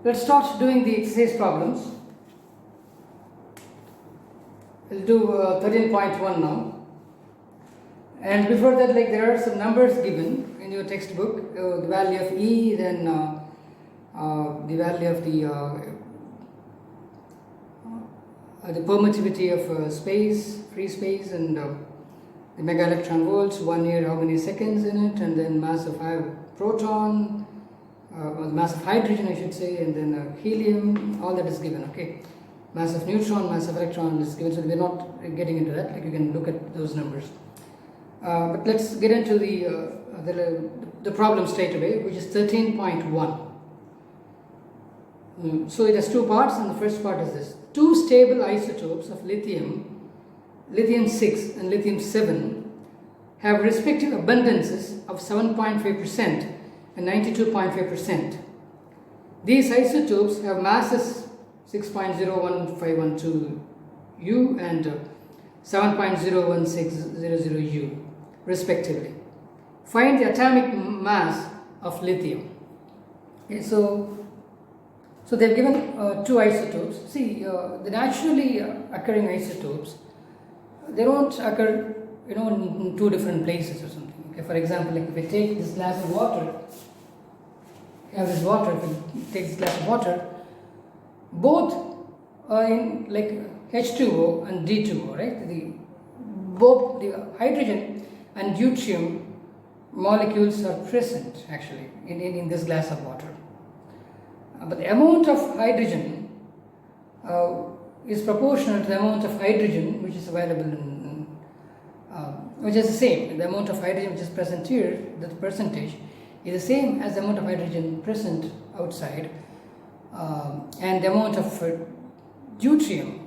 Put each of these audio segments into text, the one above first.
let's start doing the exercise problems. We'll do 13.1 now. And before that, like, there are some numbers given in your textbook, the value of E, then the value of the permittivity of space, free space, and the mega electron volts, 1 year, how many seconds in it, and then mass of proton, or mass of hydrogen I should say, and then helium, all that is given, okay. Mass of neutron, mass of electron is given, so we're not getting into that, like you can look at those numbers. But let's get into the problem straight away, which is 13.1. So it has two parts, and the first part is this. Two stable isotopes of lithium, lithium-6 and lithium-7, have respective abundances of 7.5% and 92.5%. These isotopes have masses 6.01512 U and 7.01600 U respectively. Find the atomic mass of lithium. Okay, so they've given two isotopes. See, the naturally occurring isotopes, they don't occur, in two different places or something. Okay, for example, like if we take this glass of water, if we take this glass of water, both are in like H2O and D2O, right? Both the hydrogen and deuterium molecules are present actually in this glass of water. But the amount of hydrogen is proportional to the amount of hydrogen which is available which is the same. The amount of hydrogen which is present here, the percentage, is the same as the amount of hydrogen present outside, and the amount of deuterium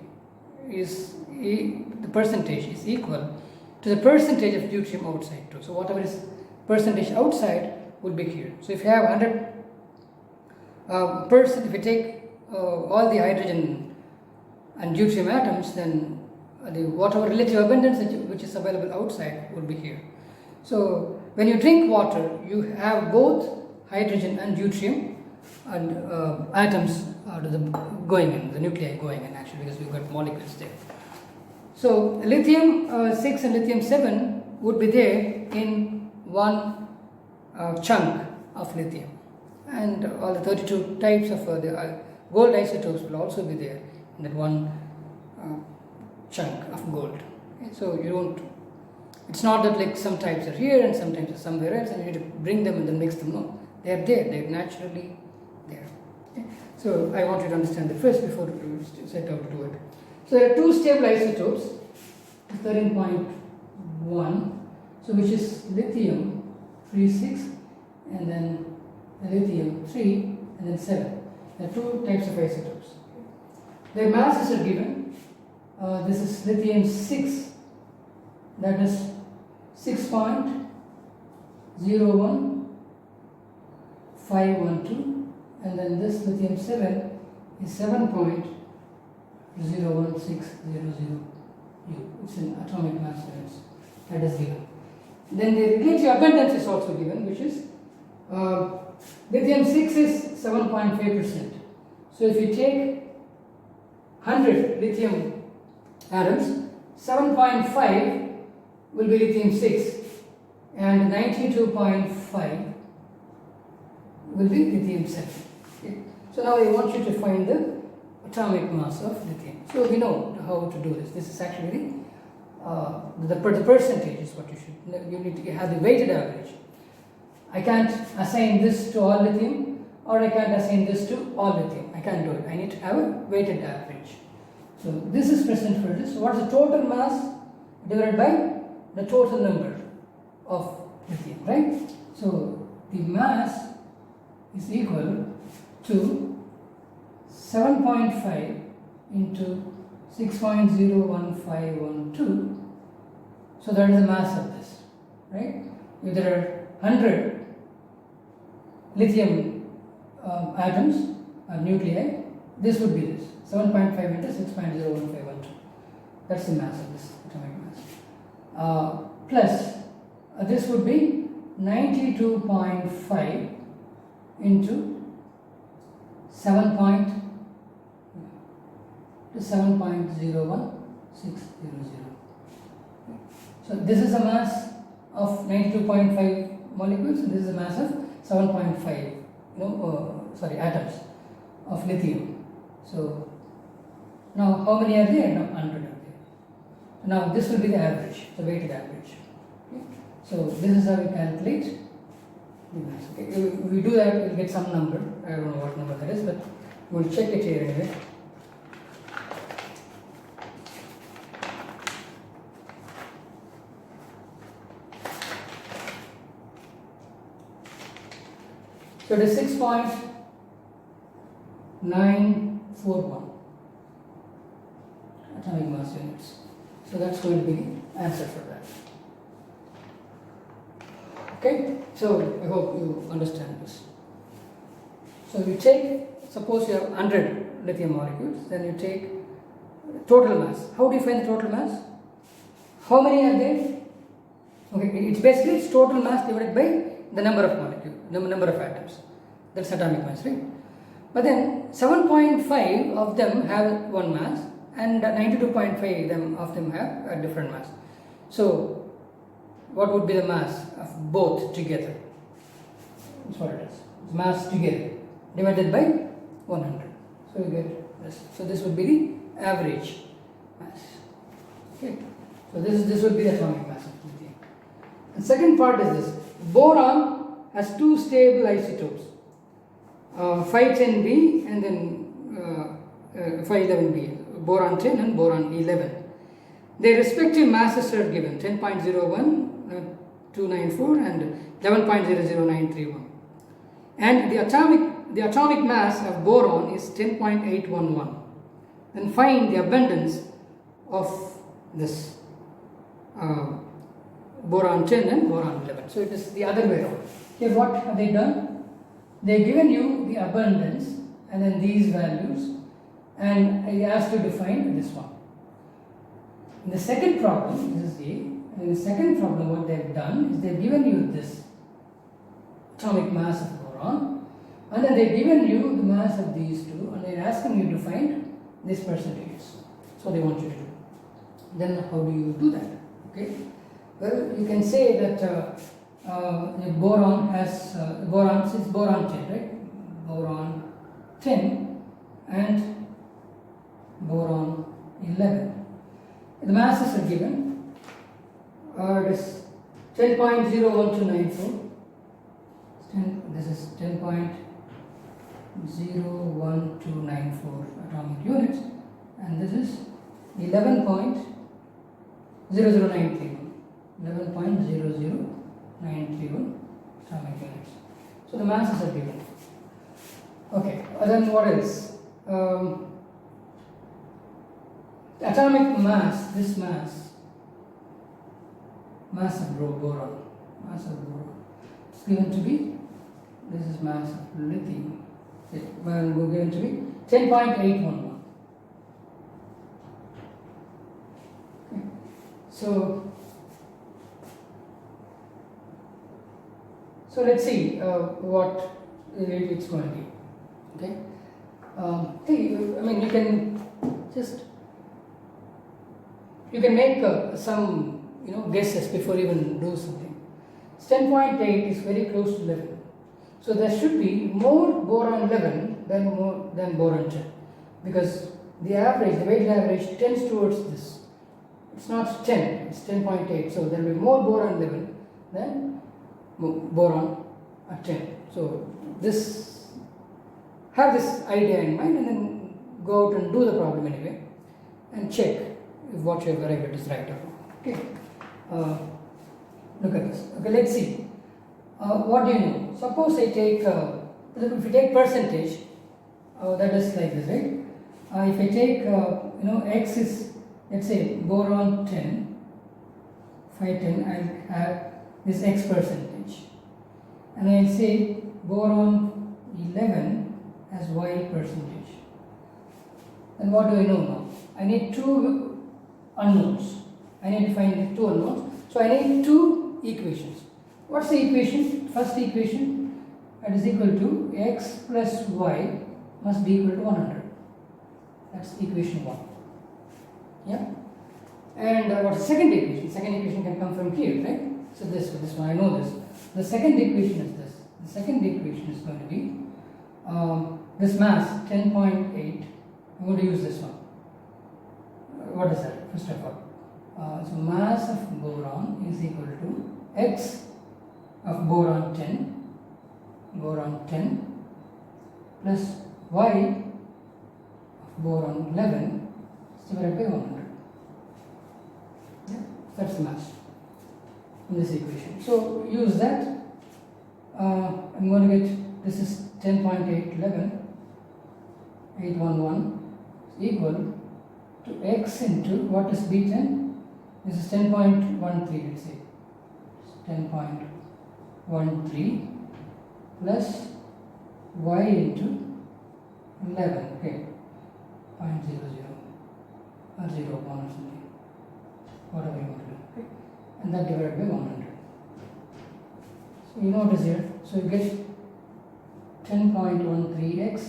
is the percentage is equal to the percentage of deuterium outside too. So whatever is percentage outside would be here. So if you have 100%, if you take all the hydrogen and deuterium atoms, then whatever relative abundance which is available outside would be here. So when you drink water, you have both hydrogen and deuterium and atoms going in, the nuclei going in actually, because we've got molecules there. So lithium-6 and lithium-7 would be there in one chunk of lithium, and all the 32 types of the gold isotopes will also be there in that one chunk of gold. Okay, so it's not that like some types are here and some types are somewhere else and you need to bring them and then mix them. No, they are there, they are naturally there. Okay. So I want you to understand that first before we set out to do it. So there are two stable isotopes, 13.1, so which is lithium 3,6 and then lithium 3 and then 7. There are two types of isotopes. Their masses are given. This is lithium-6, that is 6.01512, and then this lithium-7 is 7.01600 U. It's an atomic mass that is given. Then the relative abundance is also given, which is lithium-6 is 7.5%. So if you take 100 lithium atoms, 7.5 will be lithium-6 and 92.5 will be lithium-7. Okay. So now I want you to find the atomic mass of lithium. So we know how to do this. This is actually the percentage is what you need to have the weighted average. I can't assign this to all lithium, or I can't assign this to all lithium. I can't do it. I need to have a weighted average. So this is present for this. So what is the total mass divided by the total number of lithium, right? So the mass is equal to 7.5 into 6.01512. So that is the mass of this, right? If there are 100 lithium atoms or nuclei, this would be this 7.5 into 6.01512. That's the mass of this atomic mass. Plus this would be 92.5 into 7.01600. So this is the mass of 92.5 molecules, and this is the mass of 7.5 atoms of lithium. So now how many are there? Now 100 are there. Now this will be the average, the weighted average. Okay. So this is how we calculate the mass. Okay. If we do that, we'll get some number. I don't know what number that is, but we'll check it here anyway. So it is 6.941 atomic mass units. So that's going to be the answer for that. Okay, so I hope you understand this. So you take, suppose you have 100 lithium molecules, then you take total mass. How do you find the total mass? How many are there? Okay, it's basically total mass divided by the number of molecules, the number of atoms. That's atomic mass, right? But then 7.5 of them have one mass, and 92.5 of them have a different mass. So what would be the mass of both together? That's what it is. It's mass together divided by 100. So you get this. So this would be the average mass. Okay. So this would be the atomic mass of lithium. The second part is this. Boron has two stable isotopes, 510B and then 511B, boron 10 and boron 11. Their respective masses are given 10.01, 294 and 11.00931. And the atomic mass of boron is 10.811. Then find the abundance of this boron 10 and boron 11. So it is the other way around. Here what have they done? They have given you the abundance and then these values, and I asked you to find this one. In the second problem, this is A, and in the second problem what they have done is they have given you this atomic mass of boron, and then they have given you the mass of these two, and they are asking you to find this percentages. So they want you to do. Then how do you do that? Okay. Well, you can say that the boron has since boron 10, right? Boron 10 and boron 11. The masses are given. It is 10.01294. This is 10.01294 atomic units, and this is 11.00931. 11.00931 atomic units. So the masses are given. Okay, then what else? Atomic mass, this mass of boron, it's given to be, this is mass of lithium, given to be 10.811. Okay. So let's see what it's going to be. Okay. I mean, you can make some guesses before even do something. 10.8 is very close to 11, so there should be more boron 11 than boron 10, because the weighted average tends towards this. It's not 10, it's 10.8, so there will be more boron 11 than boron at 10. So have this idea in mind, and then go out and do the problem anyway, and check if what you have arrived at is right or wrong. Okay. Look at this. Okay, let's see. What do you know? Suppose I take, if you take percentage, that is like this, right? If I take, X is, let's say, boron 10, 510, I'll have this X percentage. And I'll say boron 11 as Y percentage. And what do I know now? I need two unknowns. I need to find two unknowns. So I need two equations. What's the equation? First equation, that is equal to X plus Y must be equal to 100. That's equation 1. Yeah. And what's the second equation? Second equation can come from here, right? So this one, I know this. The second equation is this. The second equation is going to be this mass 10.8. I'm going to use this one. What is that? First of all, so mass of boron is equal to X of boron 10 plus Y of boron 11 divided by 100. Yeah, that's the mass in this equation. So use that. I'm going to get, this is 10.811 811 equal to X into, what is B10? This is 10.13, let's say. 10.13 plus Y into 11, okay, 0.00 or 0.1 or something, whatever you want to do, okay, and that divided by 100. So you know what is here, so you get 10.13x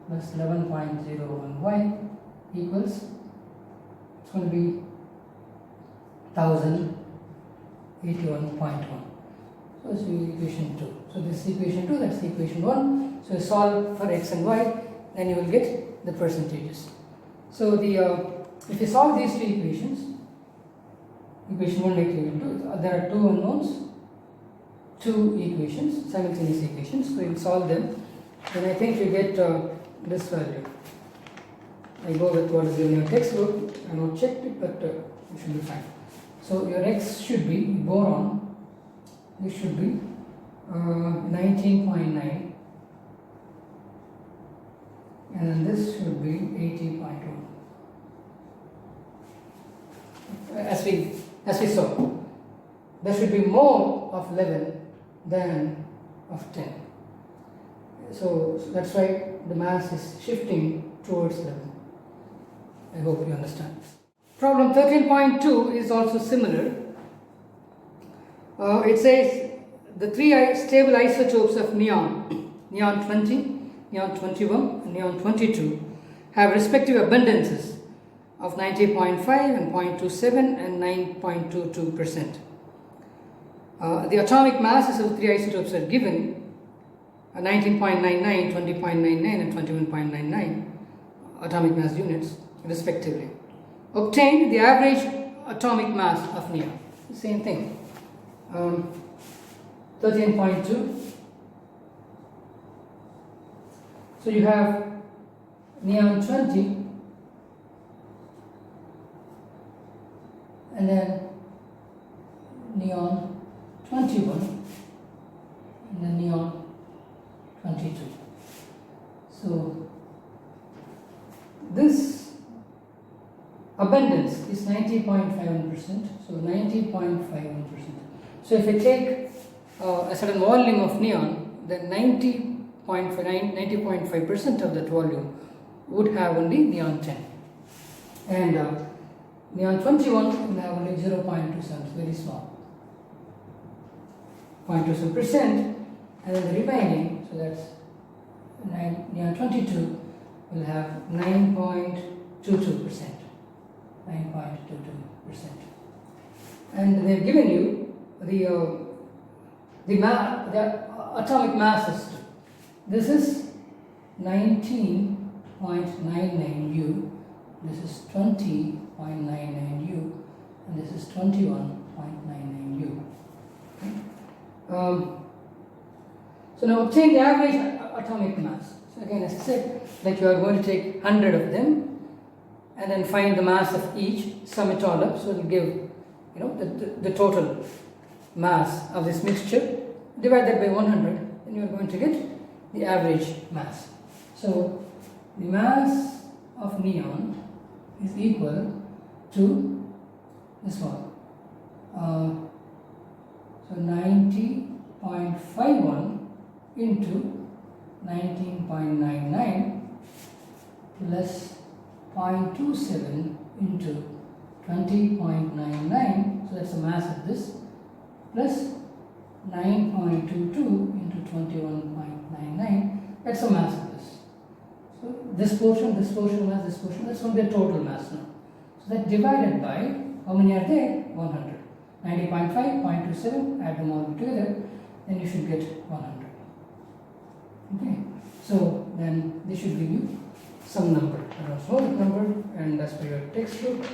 plus 11.01y equals, it's going to be 1081.1. So it's equation 2. So this is equation 2, that's equation 1. So you solve for x and y, then you will get the percentages. So if you solve these two equations, equation 1 like you will do, there are two unknowns, two equations, simultaneous equations. So you solve them, then I think you get this value. I go with what is in your textbook. I have not checked it, but it should be fine. So your x should be boron. This should be 19.9, and then this should be 80.1. As we saw, there should be more of 11 than of 10. So that's why the mass is shifting towards 11. I hope you understand. Problem 13.2 is also similar. It says the three stable isotopes of neon, neon 20, neon 21 and neon 22 have respective abundances of 90.5 and 0.27 and 9.22%. The atomic masses of the three isotopes are given 19.99, 20.99 and 21.99 atomic mass units respectively. Obtain the average atomic mass of neon. Same thing. 13.2. So you have neon 20 and then neon 21 and then neon 22. So this abundance is 90.51%. So 90.51%. So if I take a certain volume of neon, then 90.5% of that volume would have only neon 10. And neon 21 will have only 0.27, very small. 0.27%, and then the remaining, so that's neon 22 will have 9.22%. 9.22%. And they've given you the atomic masses. This is 19.99 U, this is 20.99 U, and this is 21.99 U. Okay. So now obtain the average atomic mass. So again, as I said, like you are going to take 100 of them and then find the mass of each, sum it all up, so it will give the total mass of this mixture. Divide that by 100, then you are going to get the average mass. So the mass of neon is equal to this one. So 90.51 into 19.99 plus 0.27 into 20.99, so that's the mass of this, plus 9.22 into 21.99, that's the mass of this. this portion mass, this portion, that's going to be the total mass now. So that divided by, how many are there? 100. 90.5, 0.27, add them all together, then you should get 100. Okay, so then this should give you some number. I don't know the number, and as per your textbook,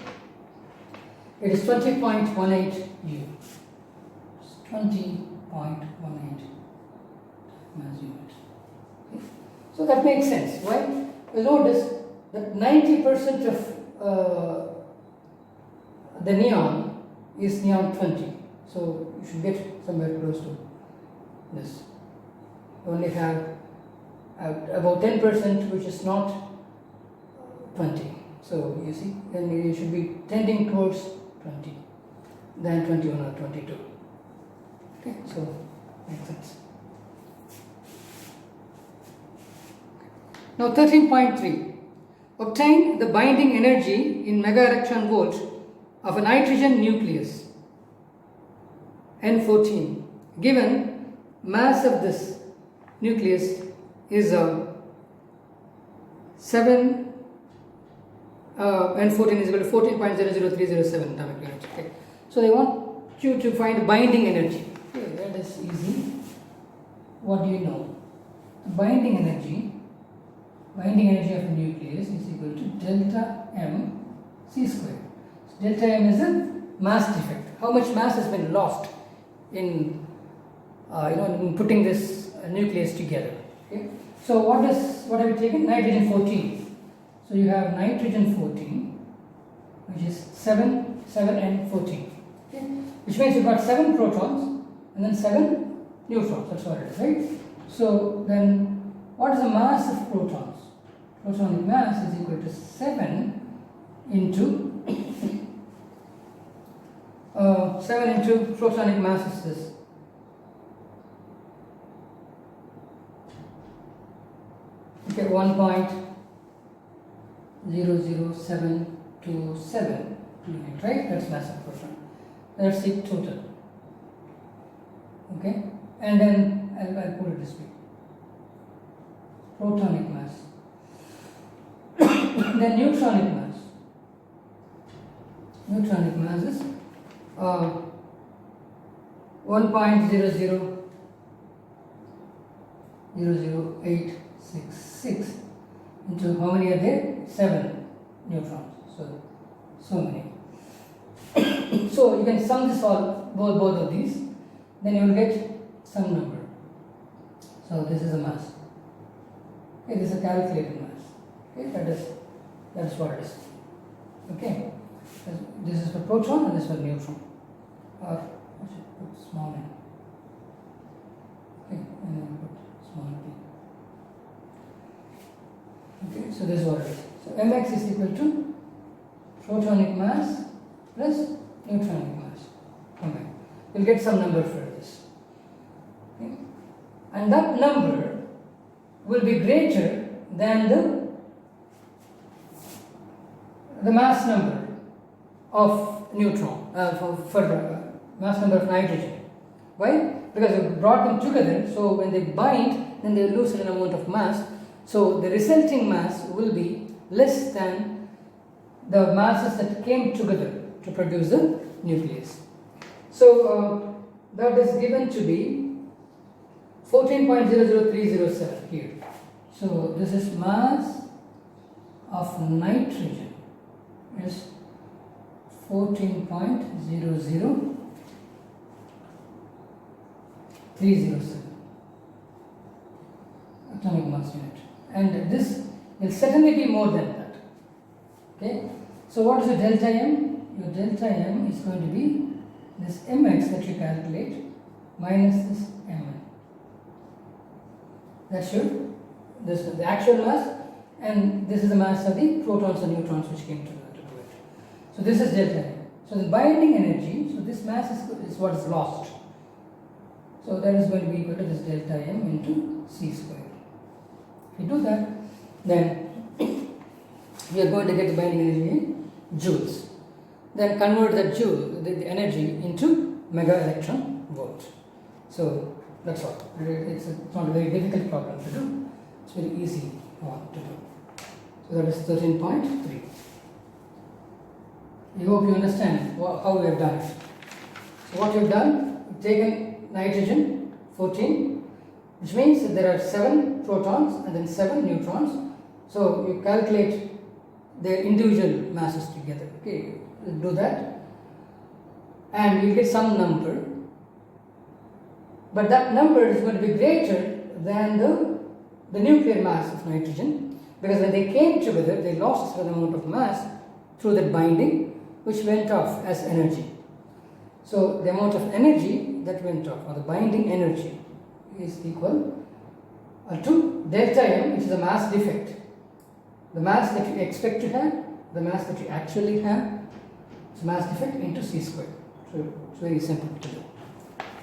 it is 20.18 U. It's 20.18 mass unit. Okay. So that makes sense. Why? You notice that 90% of the neon is neon 20. So you should get somewhere close to this. You only have about 10% which is not 20. So you see, then you should be tending towards 20 than 21 or 22. Okay, so makes sense. Now 13.3. Obtain the binding energy in mega electron volt of a nitrogen nucleus N14. Given mass of this nucleus is 7 N14 is equal to 14.00307 atomic units. Okay. So they want you to find binding energy. Okay, that is easy. What do you know? The binding energy of a nucleus is equal to delta m c squared. So delta m is the mass defect. How much mass has been lost in in putting this nucleus together. Okay. So what have you taken? Nitrogen 14. So you have nitrogen 14, which is 7 and 14. Okay. Which means you've got 7 protons and then 7 neutrons. That's what it is, right? So then, what is the mass of protons? Protonic mass is equal to 7 into 7 into protonic mass is this. Okay, 1.00727 unit, right? That's mass of proton. That's the total. Okay, and then I'll put it this way: protonic mass, then neutronic mass. Neutronic mass is 1.0000866 into how many are there? 7 neutrons. So many. So you can sum this all, both of these, then you will get some number. So this is a mass. Okay, this is a calculated mass. Okay, that is what it is. Okay, this is for proton and this is for neutron. Or I should put small n. Okay, and then put small p. Okay, so this is what it is. So mx is equal to protonic mass plus neutronic mass. Okay, we'll get some number for this. Okay, and that number will be greater than the mass number of neutron for mass number of nitrogen. Why? Because you brought them together, so when they bind, then they lose an amount of mass. So the resulting mass will be less than the masses that came together to produce the nucleus. So that is given to be 14.00307 here. So this is mass of nitrogen is 14.00307 atomic mass unit, and this will certainly be more than that. Okay, so what is your delta m? Your delta m is going to be this mx that you calculate minus this mn. That should, this is the actual mass, and this is the mass of the protons and neutrons which came together to do it. So this is delta m. So the binding energy, so this mass is what is lost. So that is going to be equal to this delta m into c squared. If you do that, then we are going to get the binding energy in joules. Then convert that joule, the energy, into mega electron volt. So that's all. It's not a very difficult problem to do. It's very easy one to do. So that is 13.3. I hope you understand how we have done it. So what we have done, we've taken nitrogen 14, which means that there are 7 protons and then 7 neutrons. So you calculate their individual masses together. Okay, we'll do that, and you'll get some number. But that number is going to be greater than the nuclear mass of nitrogen, because when they came together, they lost a certain amount of mass through that binding, which went off as energy. So the amount of energy that went off, or the binding energy, is equal to delta M, which is the mass defect. The mass that you expect to have, the mass that you actually have, is mass defect into c squared. So it's very simple to do.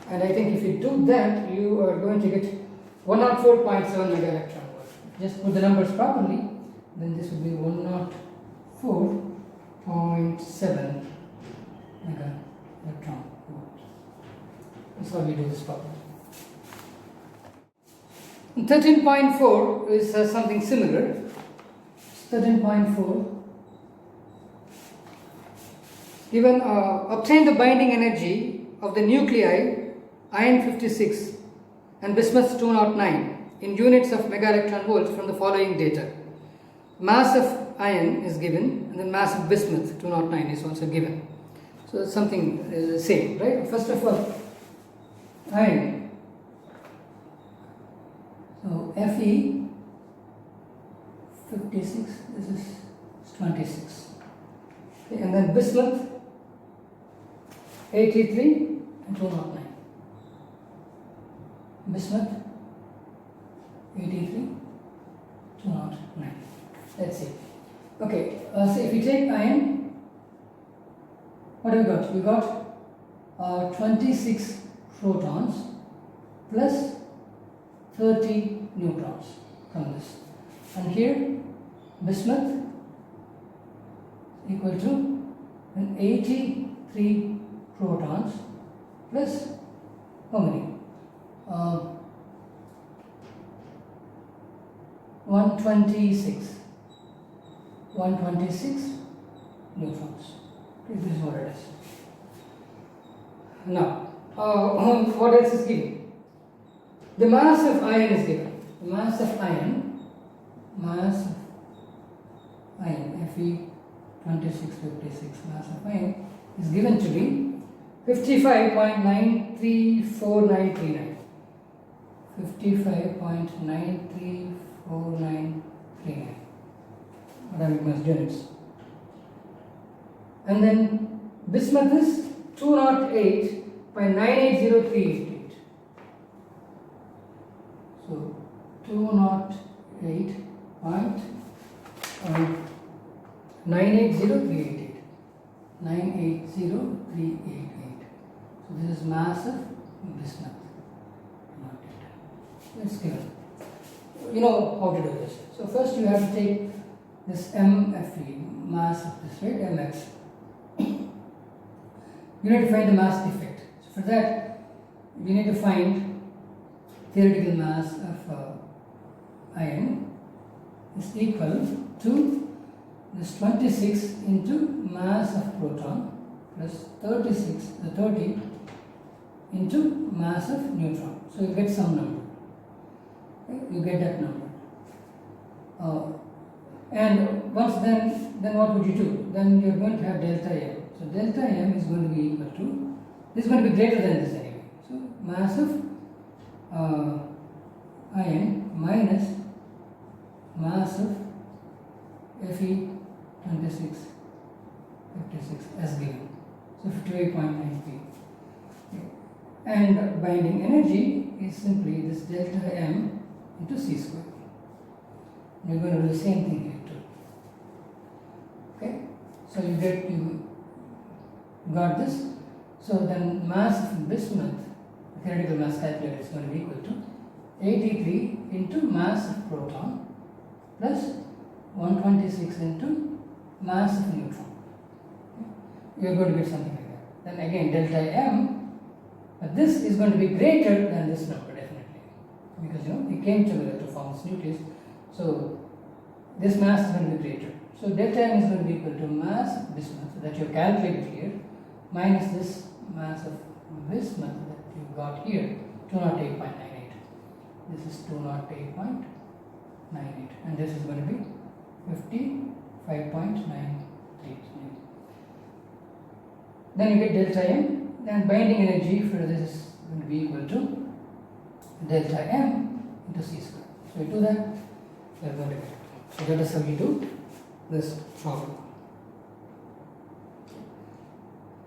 And I think if you do that, you are going to get 104.7 mega electron volt. Just put the numbers properly, then this would be 104.7 mega electron volt. That's how we do this problem. 13.4 is something similar. 13.4, given obtain the binding energy of the nuclei iron 56 and bismuth 209 in units of mega electron volts from the following data. Mass of iron is given, and then mass of bismuth 209 is also given. So it's something same, right? First of all, iron. So Fe 56, this is 26. Okay, and then bismuth 83 and 209. Bismuth 83, 209. Let's see. Okay, so if you take iron, what have we got? We got 26 protons plus 30 neutrons from this. And here, bismuth equal to 83 protons plus how many? 126 neutrons. Okay, this is what it is. Now, what else is given? The mass of iron is given. The mass of iron, Fe 2656, mass of iron is given to be 55.934939. 55.934939 atomic mass units. And then bismuth is 208.980388. So 208.980388. 980388. So this is mass of bismuth. Let's give it. You know how to do this. So first you have to take this MFE, mass of this, right? MX. You need to find the mass defect. So for that, you need to find theoretical mass of iron is equal to this 26 into mass of proton plus 30 into mass of neutron. So you get some number. Okay? You get that number. And once then what would you do? Then you're going to have delta M. So delta M is going to be equal to, this is going to be greater than this anyway. So mass of iron minus mass of Fe 56 as given. So 58.93. Okay. And binding energy is simply this delta M into C square. You're going to do the same thing here too. Okay, so you got this. So then mass of bismuth, the theoretical mass calculated, is going to be equal to 83 into mass of proton plus 126 into mass of neutron. Okay. You're going to get something like that. Then again delta M, but this is going to be greater than this number definitely, because they came together to form this nucleus. So this mass is going to be greater. So delta M is going to be equal to mass bismuth that you have calculated here minus this mass of bismuth that you got here, 208.98. This is 208.98 and this is going to be 55.93. Then you get delta M, then binding energy for this is going to be equal to delta M into C square. So you do that, we are going to get it. So that is how you do this problem.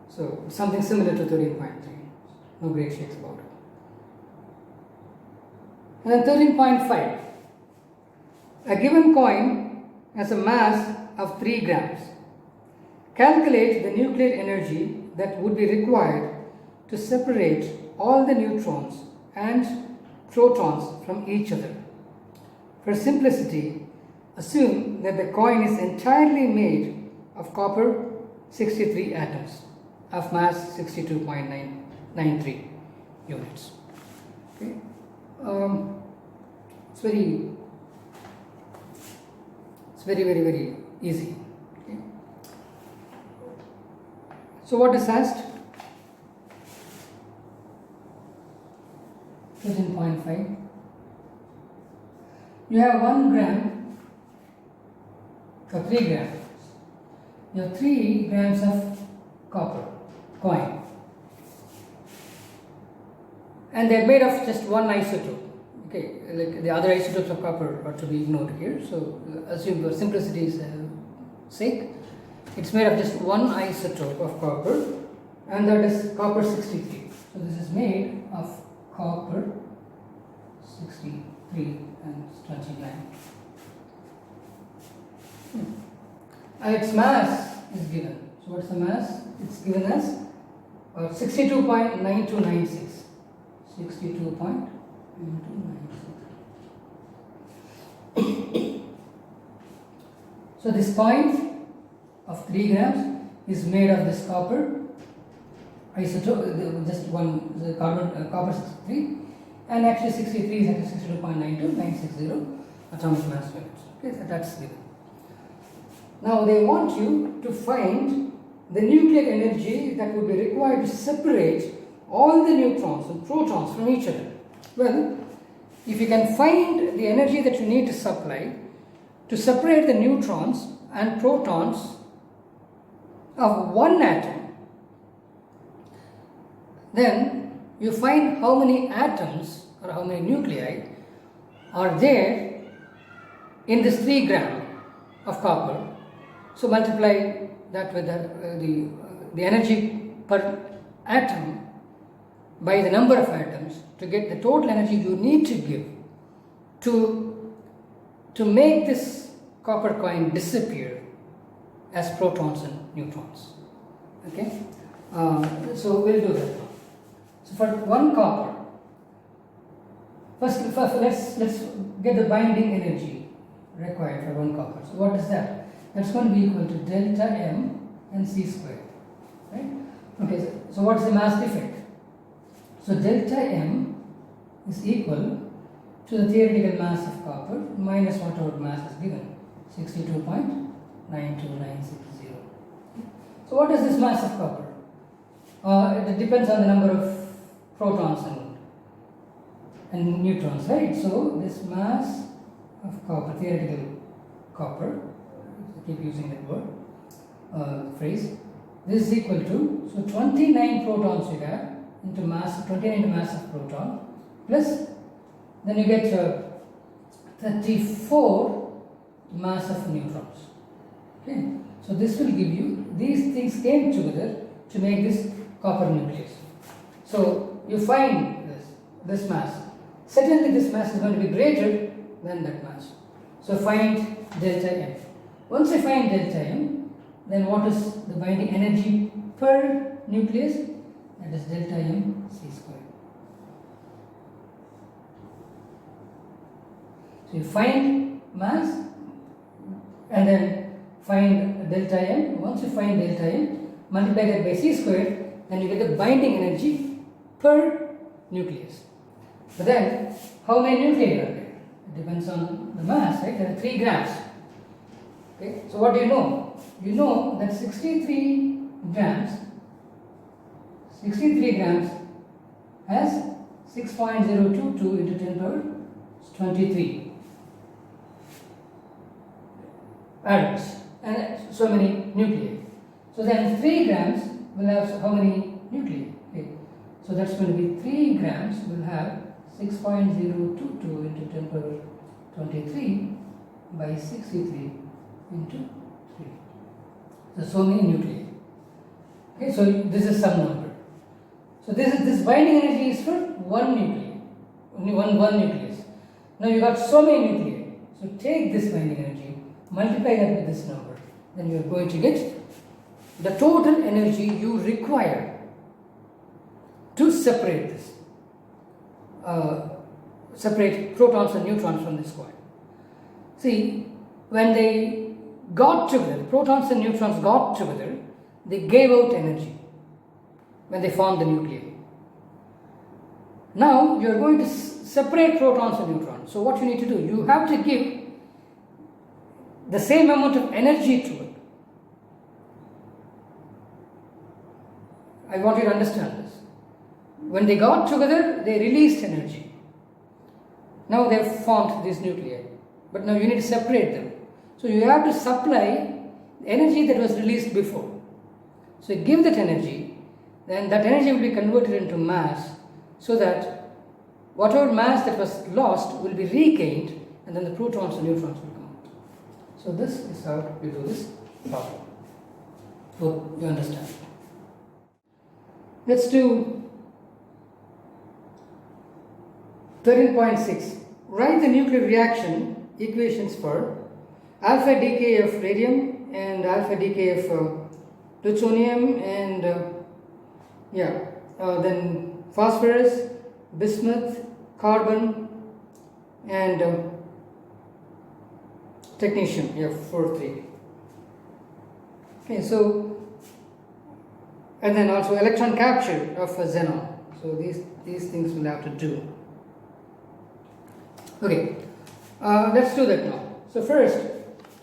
So something similar to 13.3, no great shakes about it. And then 13.5, a given coin has a mass of 3 grams. Calculate the nuclear energy that would be required to separate all the neutrons and protons from each other. For simplicity, assume that the coin is entirely made of copper 63 atoms of mass 62.993 units. Okay. It's very easy. Okay. So what is asked? 13.5. You have 1 gram or 3 grams. You have 3 grams of copper coin, and they are made of just one isotope. Okay, like the other isotopes of copper are to be ignored here. So assume for simplicity's sake, it's made of just one isotope of copper, and that is copper 63. So this is made of copper 63 and 29. And its mass is given. So what's the mass? It's given as 62.9296. 62.9296. So this coin of 3 grams is made of this copper isotope, just one, the copper 63, and actually 63 is actually 62.92960 atomic mass units. Okay, so that's given. Now they want you to find the nuclear energy that would be required to separate all the neutrons and protons from each other. Well, if you can find the energy that you need to supply to separate the neutrons and protons of one atom, then you find how many atoms or how many nuclei are there in this 3 gram of copper. So multiply that with the energy per atom by the number of atoms to get the total energy you need to give to make this copper coin disappear as protons and neutrons. Okay, so we'll do that now. So for 1 copper, first let's get the binding energy required for 1 copper. So what is that? That's going to be equal to delta M and C squared, right? Okay, so what's the mass defect? So delta M is equal to the theoretical mass of copper minus whatever mass is given, 62.92960. So what is this mass of copper? It depends on the number of protons and neutrons, right? So this mass of copper, theoretical copper, keep using that word, phrase, this is equal to, so 29 protons you have into mass, 29 into mass of proton, plus then you get 34 mass of neutrons. Okay, so this will give you, these things came together to make this copper nucleus. So you find this mass. Certainly this mass is going to be greater than that mass. So find delta M. Once you find delta M, then what is the binding energy per nucleus? That is delta M C squared. So you find mass and then find delta M. Once you find delta M, multiply that by C squared, then you get the binding energy per nucleus. But then, how many nuclei are there? It depends on the mass, right? There are 3 grams. Okay, so what do you know? You know that 63 grams has 6.022 into 10 power 23 atoms and so many nuclei. So then 3 grams will have how many nuclei? Okay. So that's going to be 3 grams will have 6.022 into 10 power 23 by 63 into 3. So many nuclei. Okay, so this is some number. So this binding energy is for one nuclei, only one nucleus. Now you got so many nuclei. So take this binding energy, multiply that with this number, then you are going to get the total energy you require to separate this, separate protons and neutrons from this coil. See, when they got together, protons and neutrons got together, they gave out energy when they formed the nuclei. Now you are going to separate protons and neutrons. So what you need to do, you have to give the same amount of energy to it. I want you to understand this. When they got together, they released energy. Now they have formed these nuclei. But now you need to separate them. So you have to supply the energy that was released before. So you give that energy, then that energy will be converted into mass, so that whatever mass that was lost will be regained, and then the protons and neutrons will come out. So this is how we do this problem. Hope you understand. Let's do 13.6. Write the nuclear reaction equations for alpha decay of radium and alpha decay of plutonium and then phosphorus, bismuth, carbon and technetium, 4,3. Okay, so and then also electron capture of xenon. So these things we'll have to do. Okay, let's do that now. So first,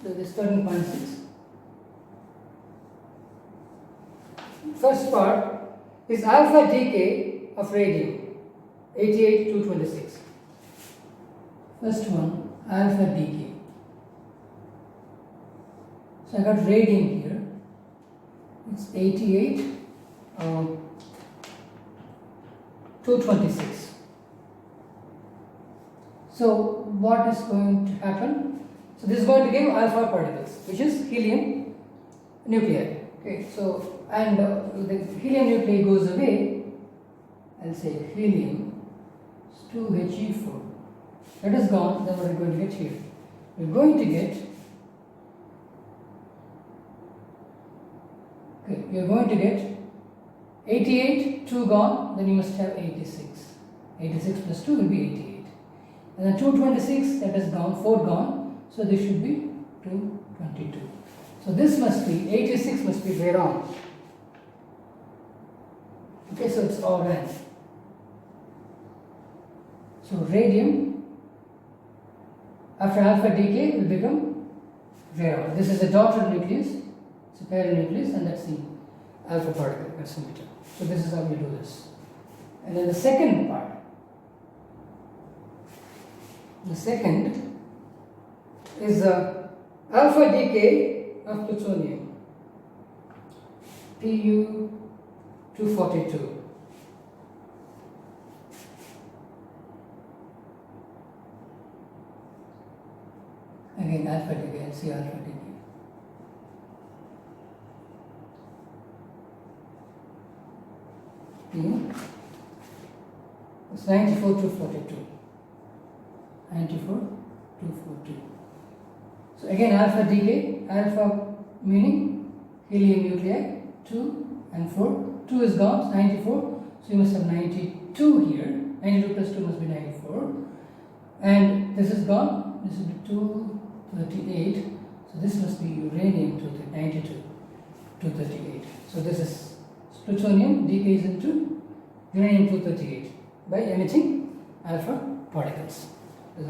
this 13.6. First part is alpha decay of radium, 88,226. First one, alpha decay. So I got radium here. It's 88,226. So what is going to happen? So this is going to give alpha particles, which is helium nuclei. Okay, so and the helium nuclei goes away. I'll say helium is 2He4. That is gone. Then what are we going to get here? We're going to get. Okay, you're going to get 88, 2 gone. Then you must have 86. 86 plus 2 will be 88. And then 226, that is gone, 4 gone, so this should be 222. So this must be, 86 must be Radon. Okay, so it's Rn. So radium, after alpha decay, will become Radon. This is a daughter nucleus, it's a parent nucleus, and that's the alpha particle, gasometer. So this is how we do this. And then the second part. The second is alpha decay of plutonium, Pu242. Again, alpha decay, I'll see alpha decay. It's 94,242. 94,242. So again, alpha decay, alpha meaning helium nuclei, 2 and 4. 2 is gone, 94. So you must have 92 here. 92 plus 2 must be 94. And this is gone, this will be 238. So this must be uranium 92, 238. So this is plutonium decays into uranium 238 by emitting alpha particles. And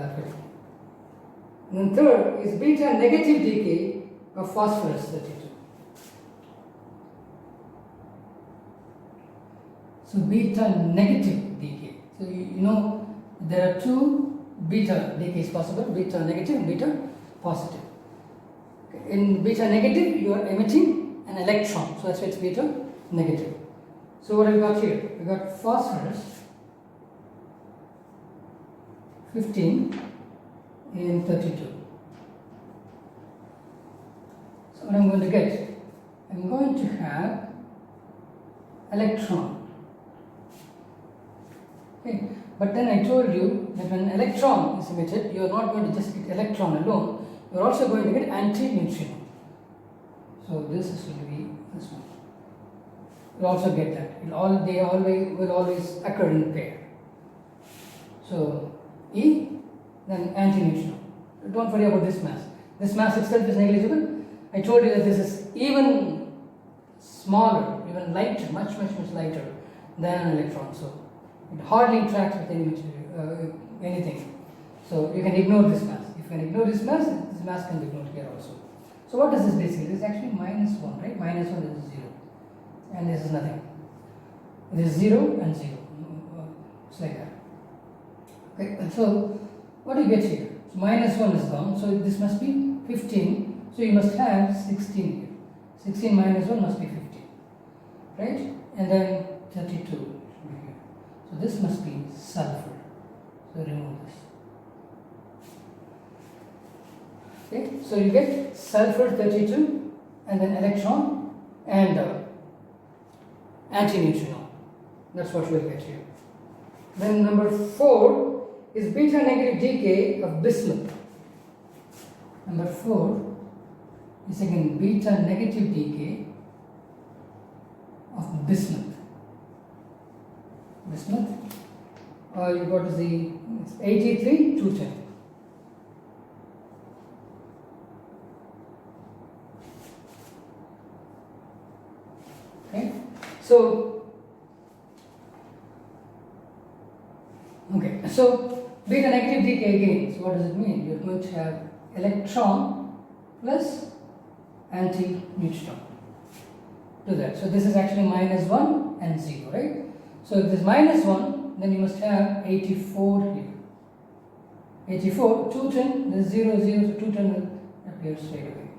then third is beta negative decay of phosphorus 32. So beta negative decay. So you know there are two beta decays possible, beta negative and beta positive. Okay. In beta negative you are emitting an electron, so that's why it's beta negative. So what have we got here? We got phosphorus 15 in 32. So what I'm going to get? I'm going to have electron. Okay. But then I told you that when electron is emitted, you are not going to just get electron alone, you are also going to get anti-neutrino. So this is going to be this one. You also get that. They will always occur in pair. So E, then anti-neutrino. Don't worry about this mass. This mass itself is negligible. I told you that this is even smaller, even lighter, much lighter than an electron. So it hardly interacts with any material, anything. So you can ignore this mass. If you can ignore this mass can be ignored here also. So what does this basically? This is actually -1, right? -1 is 0. And this is nothing. This is 0 and 0. It's like that. Okay, and so what do you get here? So -1 is gone, so this must be 15. So you must have 16 here. 16 minus 1 must be 15. Right? And then 32 should be here. So this must be sulfur. So remove this. Okay, so you get sulfur 32 and then electron and antineutrino. That's what we'll get here. Then number 4 is beta negative decay of bismuth. Number 4 is again beta negative decay of bismuth. Bismuth, you got to see it's 83 210. Okay, so beta negative decay again. So what does it mean? You're going to have electron plus anti-neutron. Do that. So this is actually -1 and 0, right? So if this -1, then you must have 84 here. 84, 210, there's 0, 0, so 210 will appear straight away.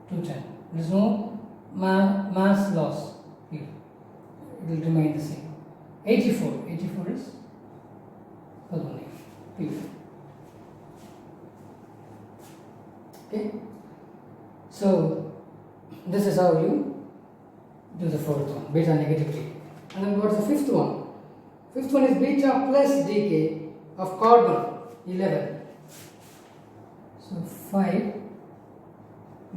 210. There's no mass loss here. It will remain the same. 84 is polonium. Okay. So this is how you do the fourth one, beta negative decay. And then what's the fifth one? Fifth one is beta plus decay of carbon 11. So 5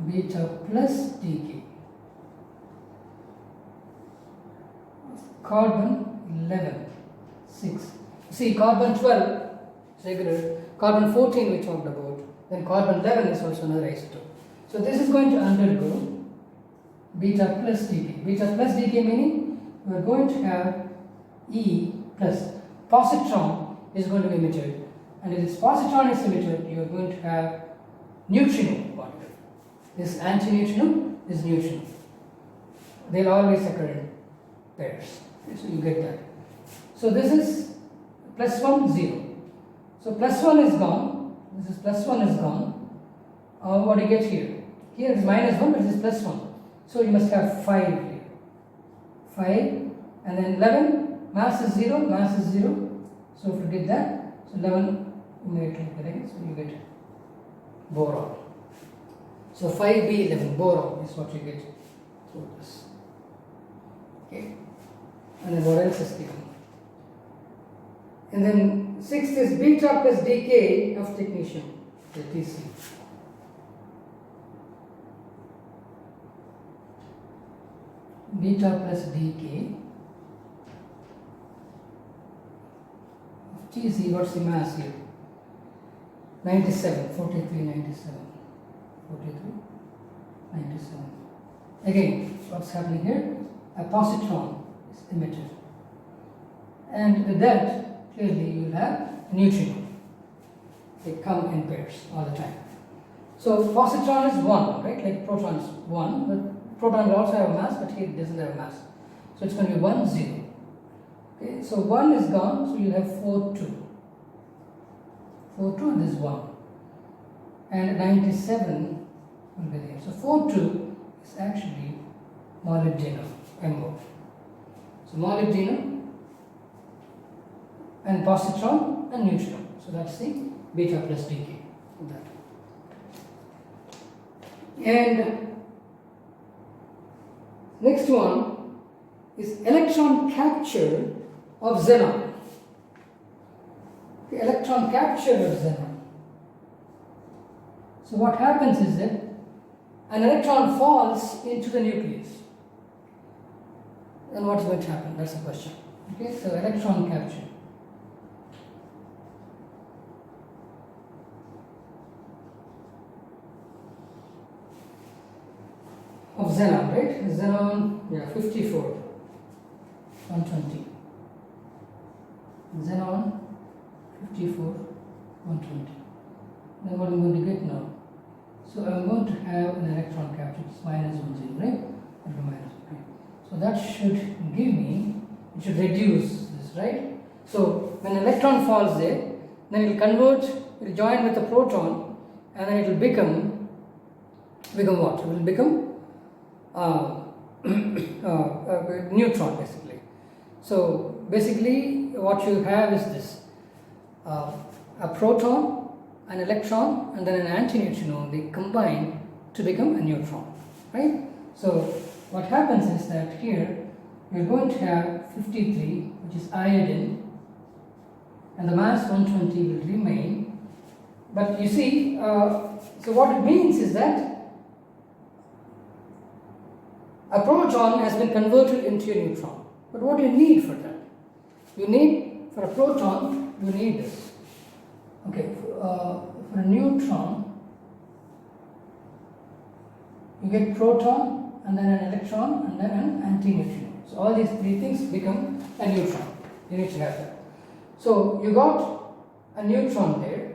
beta plus decay of carbon 11, 6. See, carbon 12 is regular, carbon 14 we talked about, then carbon 11 is also another isotope. So this is going to undergo beta plus decay. Beta plus decay meaning we are going to have E plus. Positron is going to be emitted, and if this positron is emitted, you are going to have neutrino particle. This antineutrino is neutrino. They will always occur in pairs. Okay, so you get that. So this is +1, 0. So +1 is gone. This is +1 is gone. What do you get here? Here it is -1, but this is +1. So you must have 5 here. 5 and then 11. Mass is 0. Mass is 0. So if you did that, so 11 immediately correct. So you get boron. So 5b11 boron is what you get through this. Okay. And then what else is given? And then 6th is beta plus decay of technetium, the TC. Beta plus decay of TC. What's the mass here? 97, 43, 97. 43, 97. Again, what's happening here? A positron is emitted. And with that, clearly you will have a neutrino. They come in pairs all the time. So positron is 1, right? Like proton is 1, but proton will also have a mass, but here it doesn't have a mass. So it's going to be 1, 0. Okay, so 1 is gone, so you'll have 4, 2. 4, 2 and this 1. And 97 will be there. So 4, 2 is actually molybdenum, MO. So molybdenum and positron and neutron. So that's the beta plus decay of that. And next one is electron capture of xenon. The electron capture of xenon. So what happens is that an electron falls into the nucleus. Then what's going to happen? That's the question. Okay, so electron capture. Of xenon, right? Xenon, yeah, 54, 120. Xenon, 54, 120. Then what I'm going to get now? So I'm going to have an electron capture, it's minus 1, 0, right? Okay. So that should give me, it should reduce this, right? So when an electron falls there, then it will convert, it will join with the proton, and then it will become what? It will become neutron basically. So basically what you have is this, a proton, an electron and then an antineutrino, they combine to become a neutron, right? So what happens is that here we are going to have 53, which is iodine, and the mass 120 will remain. But you see, so what it means is that a proton has been converted into a neutron. But what do you need for that? You need, for a proton, you need this. Okay, for a neutron, you get proton and then an electron and then an antineutrino. So all these three things become a neutron. You need to have that. So you got a neutron there,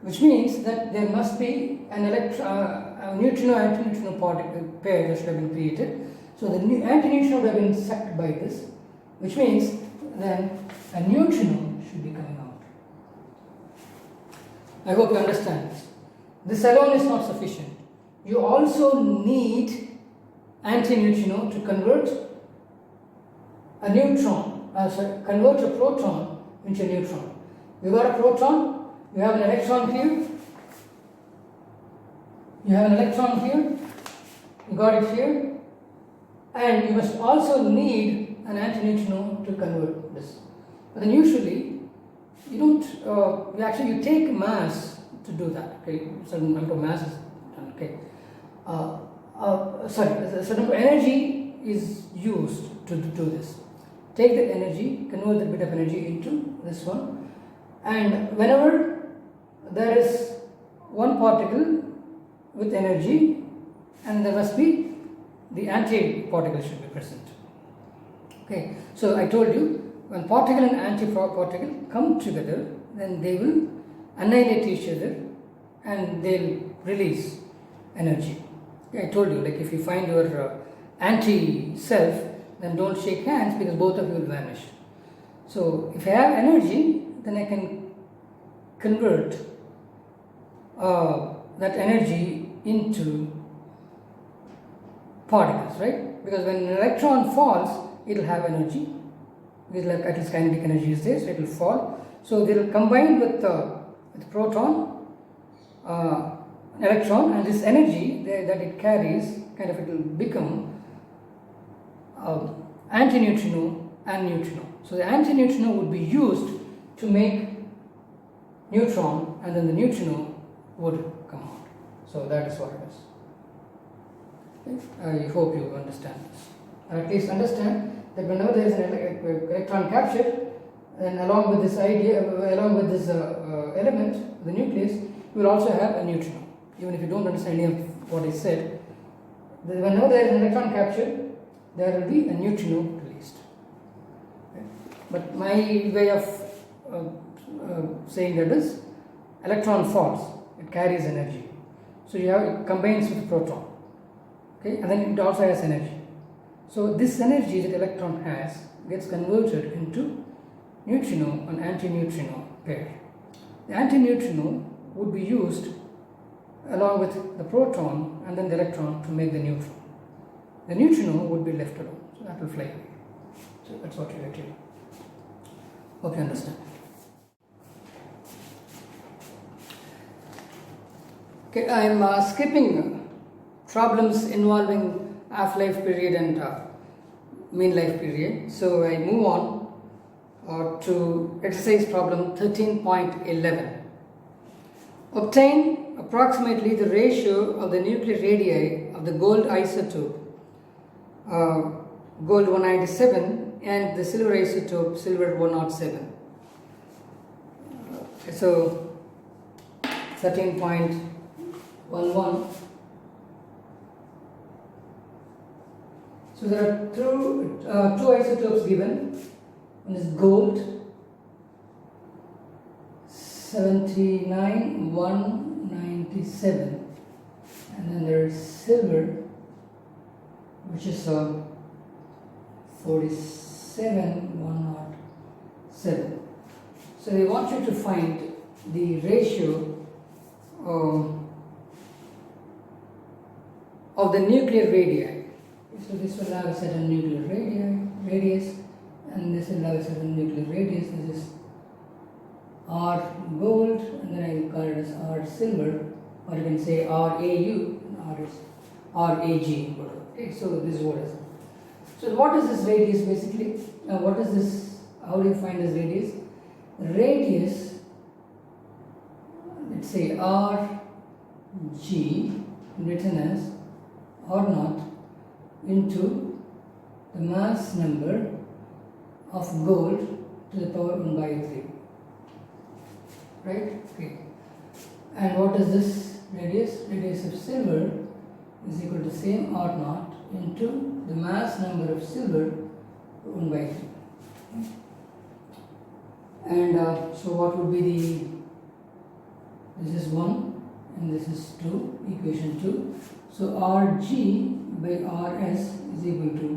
which means that there must be an a neutrino-antineutrino particle pair that should have been created. So the antineutrino would have been sucked by this, which means then a neutrino should be coming out. I hope you understand this. This alone is not sufficient. You also need antineutrino to convert a neutron, convert a proton into a neutron. You got a proton, you have an electron here, you have an electron here, you got it here, and you must also need an antineutrino to convert this. But then usually you don't, you take mass to do that, okay? Certain number of mass is done, okay? A certain number of energy is used to do this. Take the energy, convert the bit of energy into this one, and whenever there is one particle with energy, and there must be the anti-particle should be present. Okay, so I told you, when particle and anti-particle come together, then they will annihilate each other and they'll release energy. Okay, I told you, like if you find your anti-self, then don't shake hands because both of you will vanish. So if I have energy, then I can convert that energy into particles, right? Because when an electron falls, it will have energy. Because like at least kinetic energy is there, so it will fall. So they will combine with the proton, electron, and this energy that it carries, kind of it will become antineutrino and neutrino. So the antineutrino would be used to make neutron, and then the neutrino would come out. So that is what it is. Okay? I hope you understand this. Or at least understand that whenever there is an electron captured, then along with this idea, along with this element, the nucleus, you will also have a neutrino. Even if you don't understand any of what is said, whenever there is an electron captured, there will be a neutrino released. Okay? But my way of saying that is, electron falls, it carries energy. So it combines with proton, okay, and then it also has energy. So this energy that electron has gets converted into neutrino and antineutrino pair. The antineutrino would be used along with the proton and then the electron to make the neutron. The neutrino would be left alone, so that will fly away. So that's what you get here. Hope you understand. Okay, I am skipping problems involving half-life period and mean life period. So I move on to exercise problem 13.11. Obtain approximately the ratio of the nuclear radii of the gold isotope, gold 197, and the silver isotope, silver 107. So 13.11. So there are two isotopes given. One is gold 79 197, and then there is silver, which is 47 107. So they want you to find the ratio of the nuclear radii. So this will have a certain nuclear radius, and this will have a certain nuclear radius. This is R gold, and then I will call it as R silver, or you can say RAU, and R is RAG. Okay, so this is what is. So what is this radius basically? What is this? How do you find this radius? The radius, let's say RG, written as R0 into the mass number of gold to the power 1 by 3. Right? Okay. And what is this radius? Radius of silver is equal to same R0 into the mass number of silver 1 by 3. Okay. And so what would be this is 1 and this is 2, equation 2. So Rg by Rs is equal to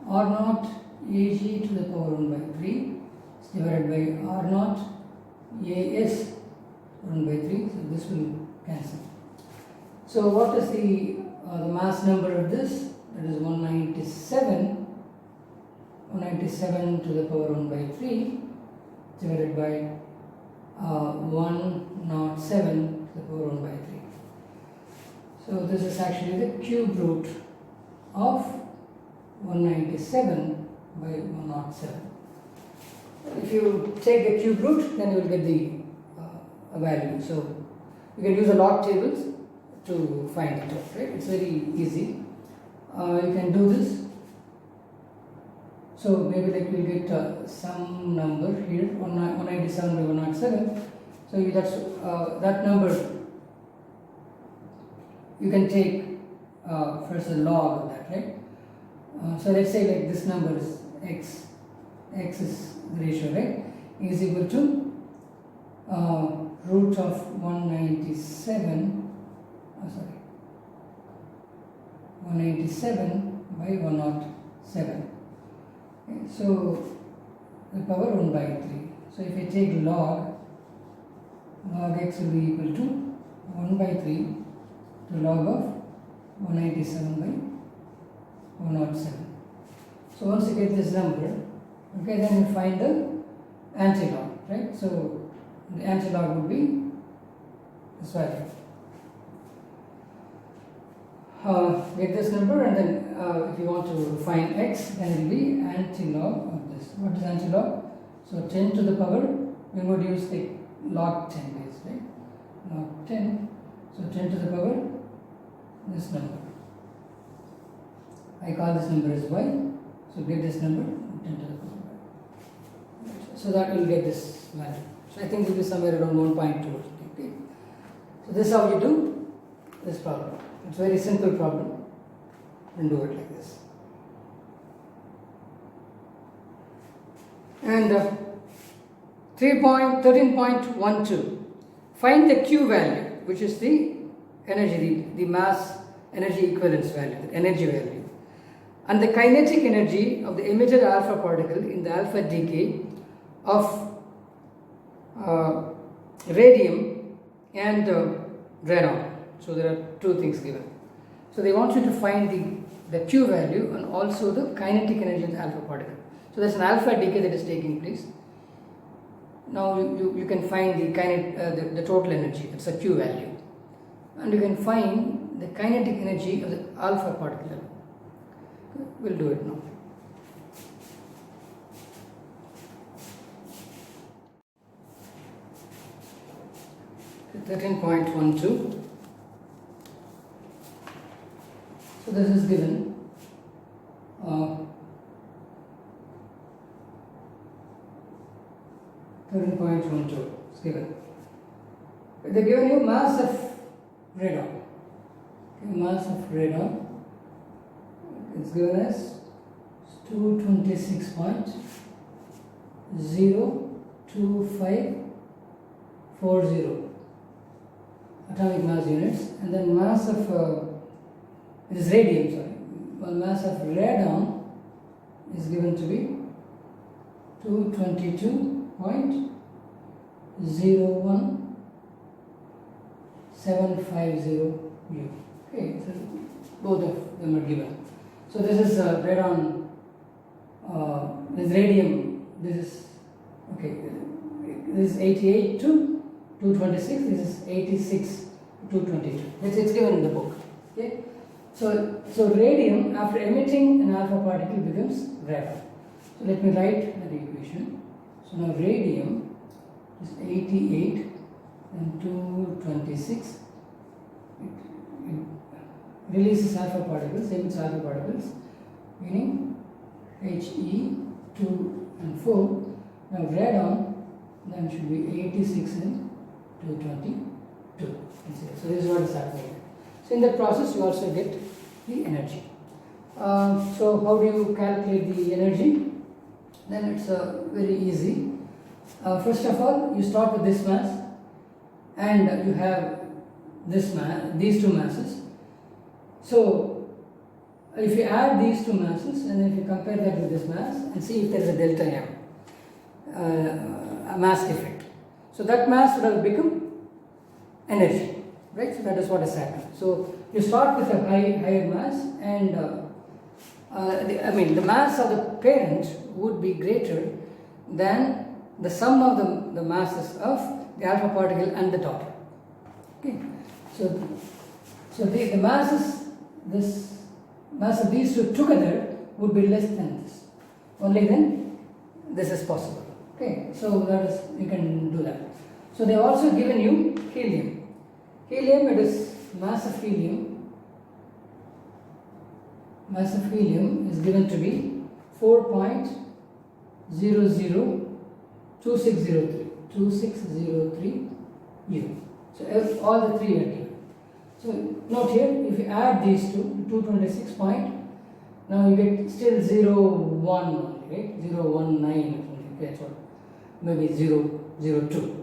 R0 Ag to the power 1 by 3 is divided by R0 As 1 by 3. So this will cancel. So what is the mass number of this? That is 197 to the power 1 by 3 divided by 107 to the power 1 by 3. So this is actually the cube root of 197 by 107. If you take the cube root, then you will get the value. So you can use the log tables to find it out, right? It's very easy. You can do this. So maybe like we'll get some number here, 197 by 107. So that's that number. You can take first the log of that, right? So let's say like this number is x. X is the ratio, right? Is equal to root of 197. 197 by 107. Okay, so the power 1 by 3. So if I take log x will be equal to 1 by 3 to log of 197 by 107. So once you get this number, okay, then you find the antilog, right? So the antilog would be this value. Get this number, and then if you want to find x, then it will be antilog of this. What is antilog? So 10 to the power, we would use the log 10 base, right? Log 10. So 10 to the power, this number. I call this number as y. So get this number, 10 to the power y. So that will get this value. So I think it will be somewhere around 1.2. Okay. So this is how you do this problem. It's a very simple problem, and do it like this. And 13.12, find the Q value, which is the energy, the mass energy equivalence value, the energy value, and the kinetic energy of the emitted alpha particle in the alpha decay of radium and radon. So there are two things given. So they want you to find the Q value and also the kinetic energy of the alpha particle. So there's an alpha decay that is taking place. Now you can find the total energy, that's a Q value, and you can find the kinetic energy of the alpha particle. We'll do it now. So 13.12. So this is given. 13.12 is given. They given you mass of radon. Mass of radon is given as 226.02540 atomic mass units, and then mass of it is radium, sorry. Well, mass of radon is given to be 222.01750 U. Okay, so both of them are given. So this is radon, this radium, this is, okay, this is 88 to 226, this is 86 to 222. It's given in the book. Okay, so radium, after emitting an alpha particle, becomes radon. So let me write the equation. So now radium is 88 and 226. It releases alpha particles, emits alpha particles, meaning He 2 and 4. Now radon then should be 86 and 222. So this is what is happening. So in that process you also get the energy. So how do you calculate the energy? Then it's very easy. First of all, you start with this mass, and you have this mass, these two masses. So if you add these two masses and if you compare that with this mass and see if there is a delta M, a mass defect, so that mass would have become energy, right? So that is what is happening. So you start with a higher mass, and the mass of the parent would be greater than the sum of the masses of the alpha particle and the daughter. Okay, so the masses, this mass of these two together would be less than this. Only then this is possible. Okay, so that is, you can do that. So they have also given you helium. Helium, it is mass of helium. Mass of helium is given to be 4.002603 U. So all the three are given. So note here, if you add these two, 226 point, now you get still 0.1 only, right? 0.19 or something, that's what, maybe 0.02.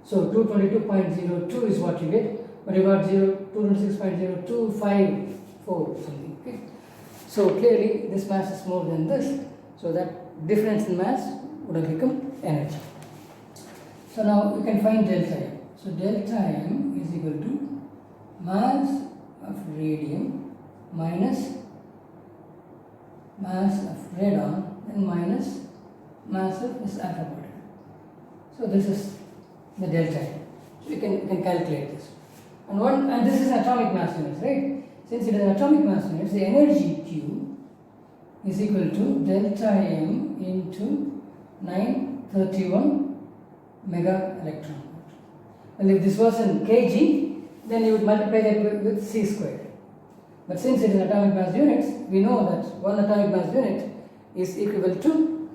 So 222.02 is what you get, but you got 226.0254 something, okay? So clearly this mass is more than this, so that difference in mass would have become energy. So now you can find delta M. So delta M is equal to mass of radium minus mass of radon and minus mass of this alpha particle. So this is the delta M. So you can calculate this. And this is atomic mass units, right? Since it is atomic mass units, the energy Q is equal to delta M into 931 mega electron volt. And if this was in kg, then you would multiply that with C squared. But since it is atomic mass units, we know that one atomic mass unit is equal to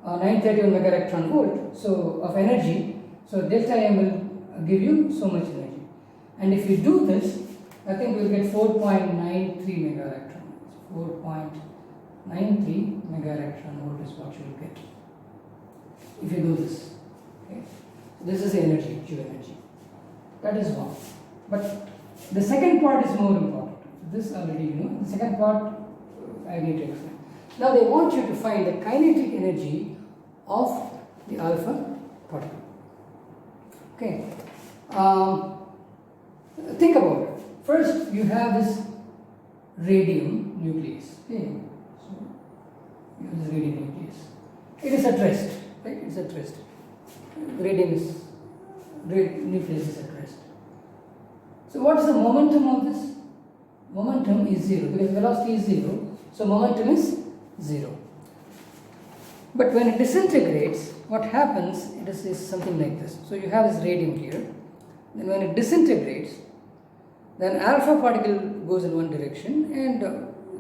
931 mega electron volt, so of energy. So delta M will give you so much energy. And if you do this, I think we will get 4.93 mega electron. 4.93 mega electron volt is what you will get if you do this. Okay, so this is energy, Q energy. That is one. But the second part is more important. This already you know. The second part I need to explain. Now they want you to find the kinetic energy of the alpha particle. Okay. Think about it. First, you have this radium nucleus. Okay. So, this radium nucleus. It is at rest. Right? It is at rest. Nucleus is at rest. So, what is the momentum of this? Momentum is 0 because velocity is 0. So, momentum is 0. But when it disintegrates, what happens? It is something like this. So, you have this radium here. Then, when it disintegrates, then alpha particle goes in one direction and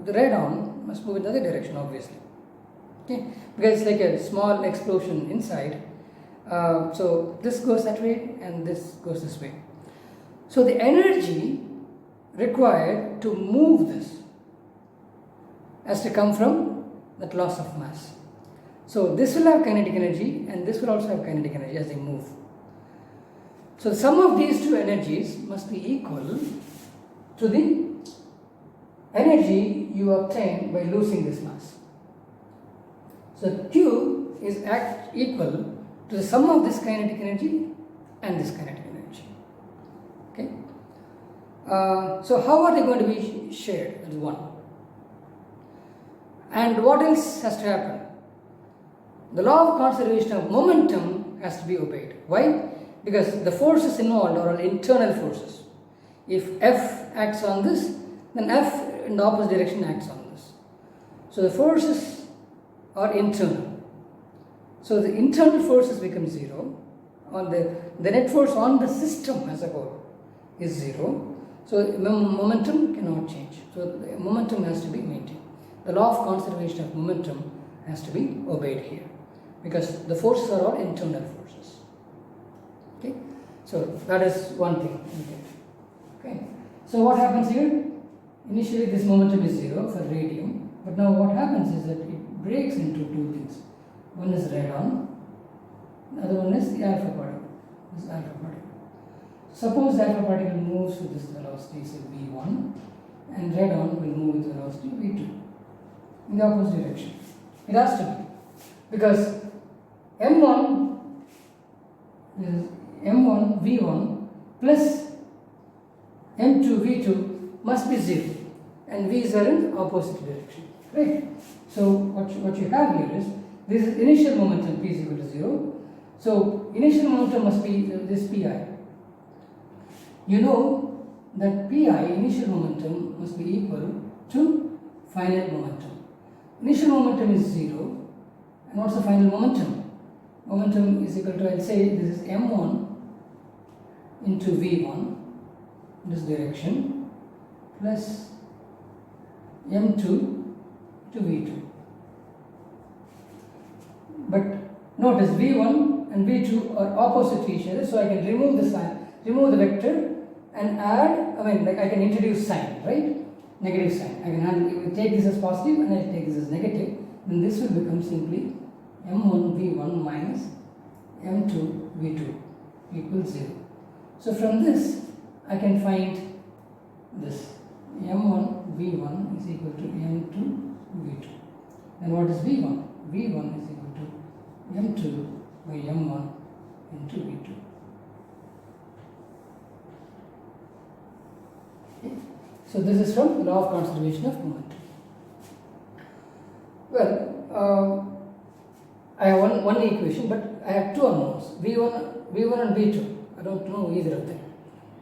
the radon must move in the other direction, obviously. Okay, because it's like a small explosion inside. So this goes that way and this goes this way. So the energy required to move this has to come from that loss of mass. So this will have kinetic energy and this will also have kinetic energy as they move. So the sum of these two energies must be equal to the energy you obtain by losing this mass. So Q is equal to the sum of this kinetic energy and this kinetic energy. Okay. So how are they going to be shared? That is one. And what else has to happen? The law of conservation of momentum has to be obeyed. Why? Because the forces involved are all internal forces. If F acts on this, then F in the opposite direction acts on this. So the forces are internal. So the internal forces become 0. On the net force on the system as a whole is 0. So momentum cannot change. So the momentum has to be maintained. The law of conservation of momentum has to be obeyed here because the forces are all internal forces. Okay, so that is one thing. Okay, so what happens here? Initially this momentum is 0 for radium, but now what happens is that it breaks into two things. One is radon, the other one is the alpha particle. This is alpha particle. Suppose the alpha particle moves with this velocity, say v1, and radon will move with velocity v2 in the opposite direction. It has to be because m1 is m1 v1 plus m2 v2 must be 0 and v's are in opposite direction, right? So what you have here is this is initial momentum p is equal to 0. So initial momentum must be this pi. You know that pi initial momentum must be equal to final momentum. Initial momentum is 0 and what's the final momentum? Momentum is equal to, I'll say this is m1 into v1 in this direction plus m2 to v2. But notice v1 and v2 are opposite to each other, so I can remove the sign, remove the vector and add, I can introduce sign, right? Negative sign. I can take this as positive and I take this as negative. Then this will become simply m1 v1 minus m2 v2 equals 0. So from this I can find this m1 v1 is equal to m2 v2. And what is v1? v1 is equal to m2 by m1 into v2. Okay. So this is from the law of conservation of momentum. Well, I have one equation, but I have two unknowns, v1 and v2. I don't know either of them.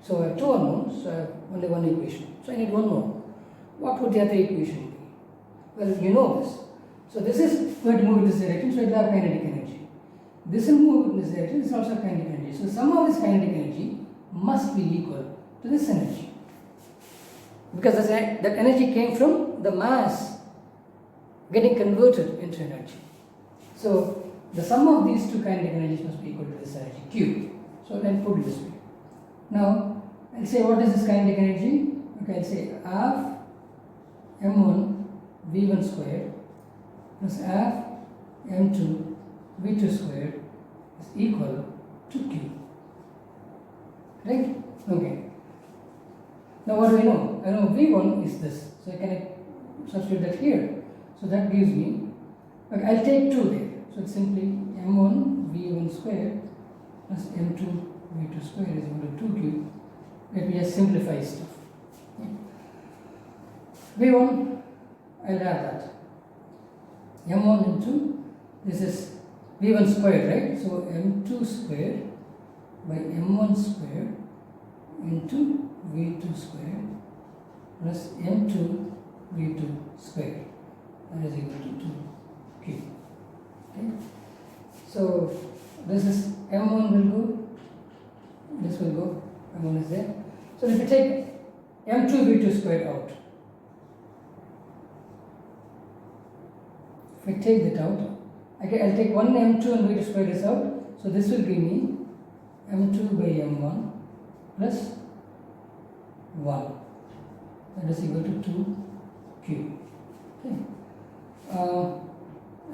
So I have two unknowns, so I have only one equation. So I need one more. What would the other equation be? Well, you know this. So this is going to move in this direction, so it will have kinetic energy. This will move in this direction, this also have kinetic energy. So sum of this kinetic energy must be equal to this energy. Because that energy came from the mass getting converted into energy. So the sum of these two kinetic energies must be equal to this energy, Q. So I'll put it this way. Now I'll say what is this kinetic energy? Okay, I'll say half m1 v1 squared plus half m2 v2 squared is equal to Q. Right? Okay. Now what do I know? I know V1 is this. So I can substitute that here. So that gives me, okay, I'll take 2 there. So it's simply m1 v1 square plus m2 v2 square is equal to 2 cube. Let me just simplify stuff. Okay. V1, I'll have that. m1 into, this is v1 square, right? So m2 square by m1 square into v2 square plus m2 v2 square. That is equal to 2 cube. Okay. So this is m1 will go, this will go, m1 is there. So if you take m2 v2 square out, if I take that out, okay, I'll take one m2 and v2 square is out. So this will give me m2 by m1 plus 1. That is equal to 2 cube. Okay.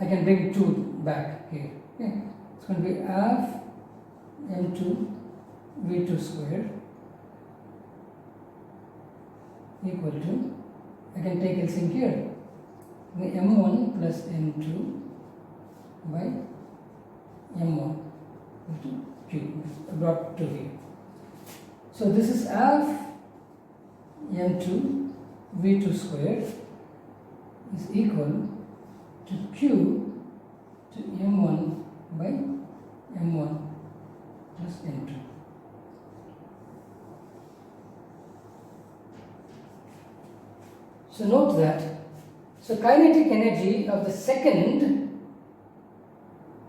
I can bring 2 back here. Okay. It's going to be half m2 v2 square equal to, I can take LCM here, the m1 plus m2 by m1 into cube. I brought 2 here. So this is half m2 v2 square is equal to q to m1 by m1 plus m2. So note that, so kinetic energy of the second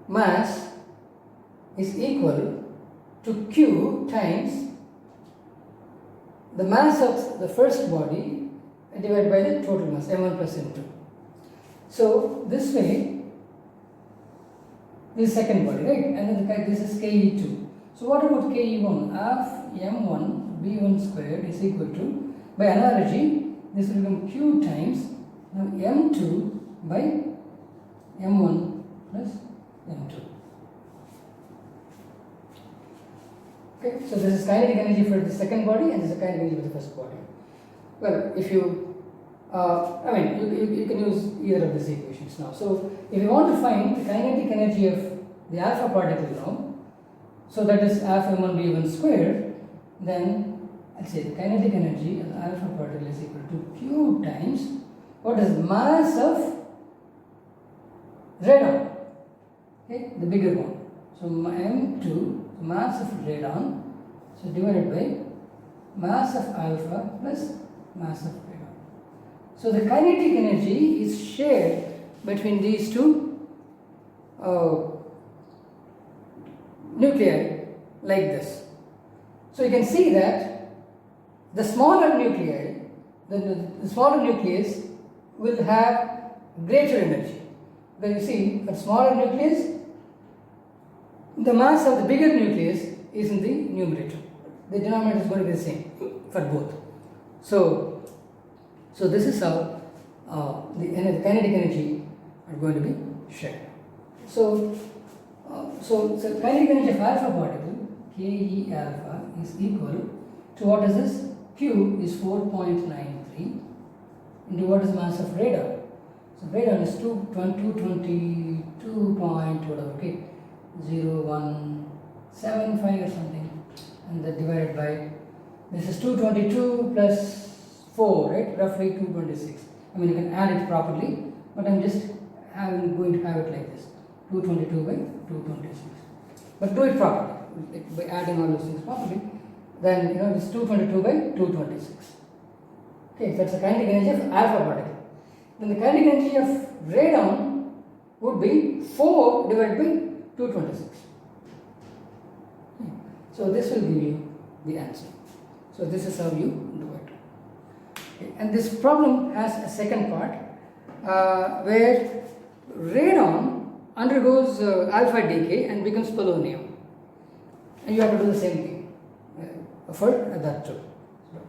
mass is equal to q times the mass of the first body divided by the total mass, m1 plus m2. So this way, this is second body, right? And then this is Ke2. So what about Ke1? Half m1 v1 squared is equal to, by analogy, this will become q times now m2 by m1 plus m2. Okay, so this is kinetic energy for the second body and this is kinetic energy for the first body. Well, if you you can use either of these equations now. So if you want to find the kinetic energy of the alpha particle now, so that is half m1 v1 squared, then I'll say the kinetic energy of the alpha particle is equal to q times what is mass of radon, okay, the bigger one. So m2, mass of radon, so divided by mass of alpha plus mass of radon. So the kinetic energy is shared between these two nuclei like this. So you can see that the smaller nuclei, the smaller nucleus will have greater energy. Because you see, for smaller nucleus, the mass of the bigger nucleus is in the numerator. The denominator is going to be the same for both. So this is how the kinetic energy are going to be shared. So kinetic energy of alpha particle, Ke alpha, is equal to what is this? Q is 4.93 into what is mass of radon. So radon is 222 point whatever, okay, 0175 or something, and that divided by, this is 222 plus 4, right, roughly 226. I mean, you can add it properly, but I'm just going to have it like this, 222 by 226. But do it properly, like by adding all those things properly, then it's 222 by 226. Okay, that's the kinetic energy of alpha particle. Then the kinetic energy of radon would be 4 divided by 226. Okay. So this will give you the answer. So this is how you do it. Okay. And this problem has a second part where radon undergoes alpha decay and becomes polonium. And you have to do the same thing for that too. So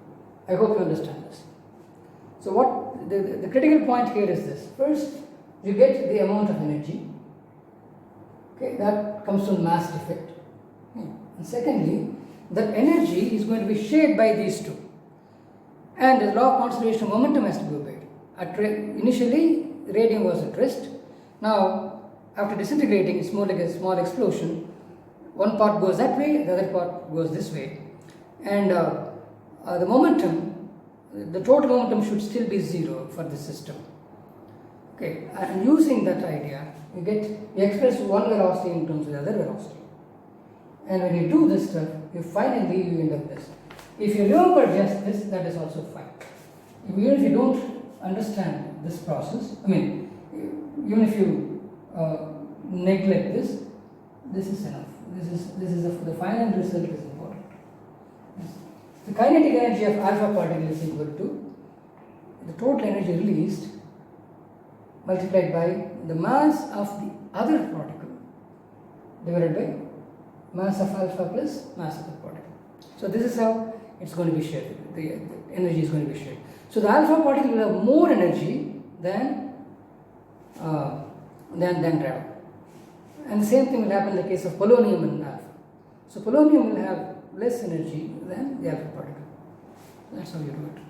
I hope you understand this. So what the critical point here is this. First, you get the amount of energy. Okay, that comes from mass defect. Okay. And secondly, that energy is going to be shared by these two. And the law of conservation of momentum has to be obeyed. Initially, radium was at rest. Now, after disintegrating, it's more like a small explosion. One part goes that way, the other part goes this way. And the momentum, the total momentum should still be zero for the system. Okay, and using that idea, you express one velocity in terms of the other velocity. And when you do this stuff, you finally you end up this. If you remember just this, that is also fine. Even if you don't understand this process, I mean, even if you neglect this, this is enough. This is the final result is important. The kinetic energy of alpha particle is equal to the total energy released multiplied by the mass of the other particle divided by mass of alpha plus mass of the particle. So this is how it's going to be shared. The energy is going to be shared. So the alpha particle will have more energy than radon. And the same thing will happen in the case of polonium and alpha. So polonium will have less energy than the alpha particle. That's how you do it.